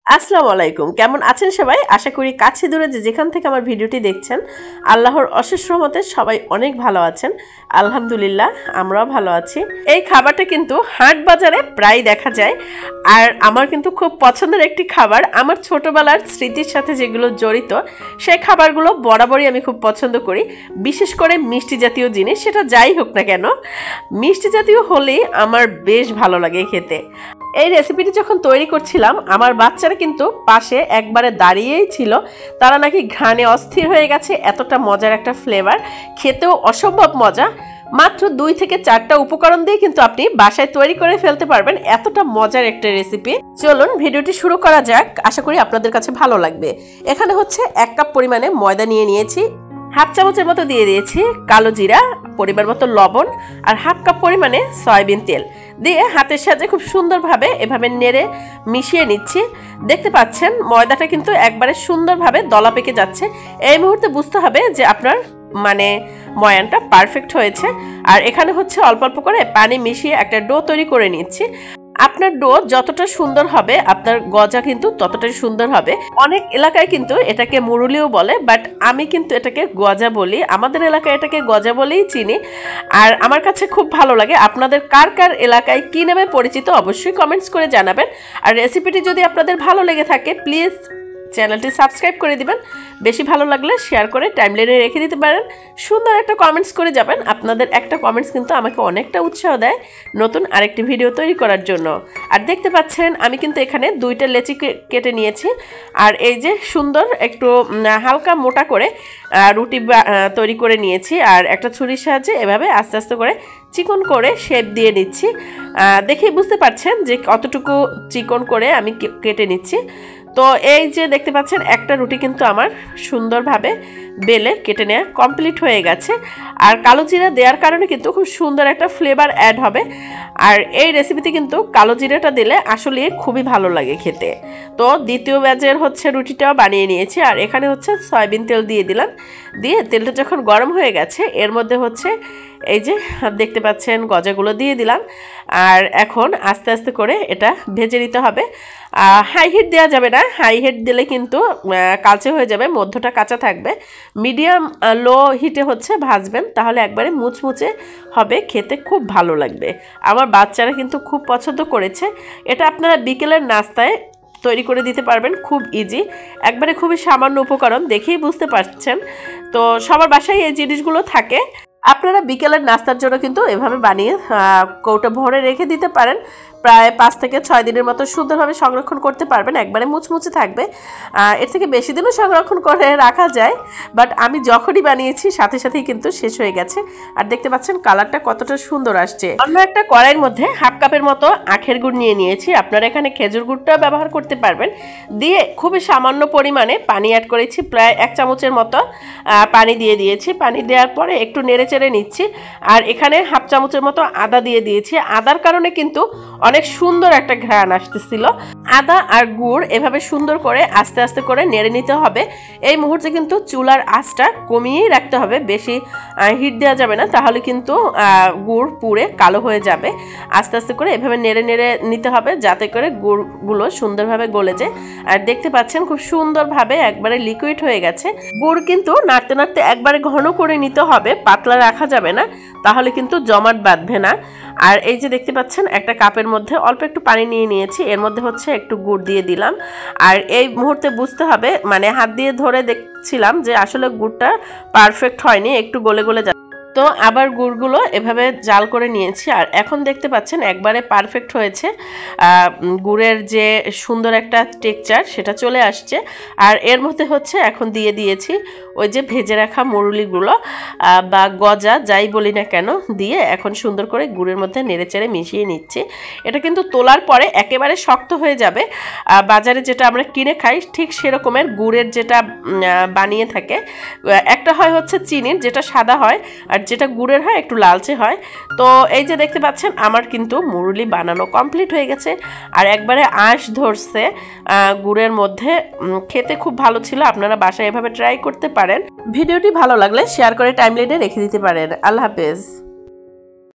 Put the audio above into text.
আসসালামু আলাইকুম, কেমন আছেন সবাই? আশা করি কাছে দূরে যেখান থেকে আমার ভিডিওটি দেখছেন আল্লাহর অশেষ রহমতে সবাই অনেক ভালো আছেন। আলহামদুলিল্লাহ, আমরাও ভালো আছি। এই খাবারটা কিন্তু হাট বাজারে প্রায় দেখা যায়, আর আমার কিন্তু খুব পছন্দের একটি খাবার। আমার ছোটবেলার স্মৃতির সাথে যেগুলো জড়িত সেই খাবারগুলো বরাবরই আমি খুব পছন্দ করি। বিশেষ করে মিষ্টি জাতীয় জিনিস, সেটা যাই হোক না কেন, মিষ্টি জাতীয় হলেই আমার বেশ ভালো লাগে খেতে। এই রেসিপিটি যখন তৈরি করছিলাম আমার বাচ্চারা কিন্তু পাশে একবারে দাঁড়িয়েই ছিল। তারা নাকি ঘ্রাণে অস্থির হয়ে গেছে, এতটা মজার একটা ফ্লেভার, খেতেও অসম্ভব মজা। মাত্র 2 থেকে 4টা উপকরণ দিয়ে কিন্তু আপনি বাসায় তৈরি করে ফেলতে পারবেন এতটা মজার একটা রেসিপি। চলুন ভিডিওটি শুরু করা যাক, আশা করি আপনাদের কাছে ভালো লাগবে। এখানে হচ্ছে 1 কাপ পরিমাণে ময়দা নিয়ে নিয়েছি, হাফ চামচের মতো দিয়ে দিয়েছি কালো জিরা, পরিমাণ মতো লবণ, আর হাফ কাপ পরিমাণে সয়াবিন তেল দিয়ে হাতের সাহায্যে খুব সুন্দরভাবে এভাবে নেড়ে মিশিয়ে নিচ্ছি। দেখতে পাচ্ছেন ময়দাটা কিন্তু একবারে সুন্দরভাবে দলা পেকে যাচ্ছে। এই মুহূর্তে বুঝতে হবে যে আপনার ময়ানটা পারফেক্ট হয়েছে। আর এখানে হচ্ছে অল্প অল্প করে পানি মিশিয়ে একটা ডো তৈরি করে নিচ্ছি। আপনার ডো যতটা সুন্দর হবে আপনার গজা কিন্তু ততটাই সুন্দর হবে। অনেক এলাকায় কিন্তু এটাকে মুরুলিও বলে, বাট আমি কিন্তু এটাকে গজা বলি। আমাদের এলাকায় এটাকে গজা বলেই চিনি, আর আমার কাছে খুব ভালো লাগে। আপনাদের কার কার এলাকায় কী নামে পরিচিত অবশ্যই কমেন্টস করে জানাবেন। আর রেসিপিটি যদি আপনাদের ভালো লেগে থাকে প্লিজ চ্যানেলটি সাবস্ক্রাইব করে দিবেন। বেশি ভালো লাগলে শেয়ার করে টাইমলাইনে রেখে দিতে পারেন। সুন্দর একটা কমেন্টস করে যাবেন, আপনাদের একটা কমেন্টস কিন্তু আমাকে অনেকটা উৎসাহ দেয় নতুন আরেকটি ভিডিও তৈরি করার জন্য। আর দেখতে পাচ্ছেন আমি কিন্তু এখানে 2টা লেচি কেটে নিয়েছি, আর এই যে সুন্দর একটু হালকা মোটা করে রুটি তৈরি করে নিয়েছি। আর একটা ছুরির সাহায্যে এভাবে আস্তে আস্তে করে চিকন করে শেপ দিয়ে নিচ্ছি। দেখেই বুঝতে পারছেন যে কতটুকু চিকন করে আমি কেটে নিচ্ছি। তো এই যে দেখতে পাচ্ছেন একটা রুটি কিন্তু আমার সুন্দরভাবে বেলে কেটে নেওয়া কমপ্লিট হয়ে গেছে। আর কালো জিরা দেওয়ার কারণে কিন্তু খুব সুন্দর একটা ফ্লেভার অ্যাড হবে। আর এই রেসিপিতে কিন্তু কালো জিরাটা দিলে আসলে খুবই ভালো লাগে খেতে। তো দ্বিতীয় ব্যাচের হচ্ছে রুটিটাও বানিয়ে নিয়েছি। আর এখানে হচ্ছে সয়াবিন তেল দিয়ে দিলাম, দিয়ে তেলটা যখন গরম হয়ে গেছে এর মধ্যে হচ্ছে এই যে দেখতে পাচ্ছেন গজাগুলো দিয়ে দিলাম। আর এখন আস্তে আস্তে করে এটা ভেজে নিতে হবে। হাই হিট দেওয়া যাবে না, হাই হিট দিলে কিন্তু কালচে হয়ে যাবে, মধ্যটা কাঁচা থাকবে। মিডিয়াম লো হিটে হচ্ছে ভাজবেন, তাহলে একবারে মুচমুচে হবে, খেতে খুব ভালো লাগবে। আমার বাচ্চারা কিন্তু খুব পছন্দ করেছে। এটা আপনারা বিকেলের নাস্তায় তৈরি করে দিতে পারবেন, খুব ইজি, একবারে খুবই সামান্য উপকরণ, দেখেই বুঝতে পারছেন। তো সবার বাসায় এই জিনিসগুলো থাকে। আপনারা বিকেলের নাস্তার জন্য কিন্তু এভাবে বানিয়ে কৌটো ভরে রেখে দিতে পারেন। প্রায় 5 থেকে 6 দিনের মতো সুন্দরভাবে সংরক্ষণ করতে পারবেন, একবারে মুচমুচে থাকবে। এর থেকে বেশি দিনও সংরক্ষণ করে রাখা যায়, বাট আমি যখনই বানিয়েছি সাথে সাথেই কিন্তু শেষ হয়ে গেছে। আর দেখতে পাচ্ছেন কালারটা কতটা সুন্দর আসছে। অন্য একটা কড়াইয়ের মধ্যে হাফ কাপের মতো আখের গুড় নিয়ে নিয়েছি, আপনারা এখানে খেজুর গুড়টাও ব্যবহার করতে পারবেন। দিয়ে খুবই সামান্য পরিমাণে পানি অ্যাড করেছি, প্রায় 1 চামচের মতো পানি দিয়ে দিয়েছি। পানি দেওয়ার পরে একটু নেড়ে চেড়ে নিচ্ছি। আর এখানে হাফ চামচের মতো আদা দিয়ে দিয়েছি। আদার কারণে কিন্তু অনেক সুন্দর একটা ঘ্রাণ আসতেছিল। আদা আর গুড় এভাবে সুন্দর করে আস্তে আস্তে করে নেড়ে নিতে হবে। এই মুহূর্তে কিন্তু চুলার আঁচটা কমিয়েই রাখতে হবে, বেশি হিট দেওয়া যাবে না, তাহলে কিন্তু গুড় পুড়ে কালো হয়ে যাবে। আস্তে আস্তে করে এভাবে নেড়ে নেড়ে নিতে হবে যাতে করে গুড়গুলো সুন্দরভাবে গলে যায়। আর দেখতে পাচ্ছেন খুব সুন্দরভাবে একবারে লিকুইড হয়ে গেছে। গুড় কিন্তু নাড়তে নাড়তে একবারে ঘন করে নিতে হবে, পাতলা রাখা যাবে না, তাহলে কিন্তু জমাট বাঁধবে না। আর এই যে দেখতে পাচ্ছেন একটা কাপের মধ্যে অল্প একটু পানি নিয়ে নিয়েছি, এর মধ্যে হচ্ছে একটু গুড় দিয়ে দিলাম। আর এই মুহূর্তে বুঝতে হবে, হাত দিয়ে ধরে দেখছিলাম যে আসলে গুড়টা পারফেক্ট হয়নি, একটু গলে গলে যাচ্ছে। তো আবার গুড়গুলো এভাবে জাল করে নিয়েছি। আর এখন দেখতে পাচ্ছেন একবারে পারফেক্ট হয়েছে, গুড়ের যে সুন্দর একটা টেক্সচার সেটা চলে আসছে। আর এর মধ্যে হচ্ছে এখন দিয়ে দিয়েছি ওই যে ভেজে রাখা মুরুলিগুলো বা গজা যাই বলি না কেন, দিয়ে এখন সুন্দর করে গুড়ের মধ্যে নেড়েচেড়ে মিশিয়ে নিচ্ছি। এটা কিন্তু তোলার পরে একেবারে শক্ত হয়ে যাবে। বাজারে যেটা আমরা কিনে খাই ঠিক সেরকমের গুড়ের যেটা বানিয়ে থাকে, একটা হয় হচ্ছে চিনির যেটা সাদা হয়, আর যেটা গুড়ের হয় একটু লালচে হয়। তো এই যে দেখতে পাচ্ছেন আমার কিন্তু মুরুলি বানানো কমপ্লিট হয়ে গেছে। আর একবারে আঁশ ধরছে গুড়ের মধ্যে, খেতে খুব ভালো ছিল। আপনারা বাসায় এভাবে ট্রাই করতে পারেন। ভিডিওটি ভালো লাগলে শেয়ার করে টাইমলাইনে রেখে দিতে পারেন। আল্লাহ হাফেজ।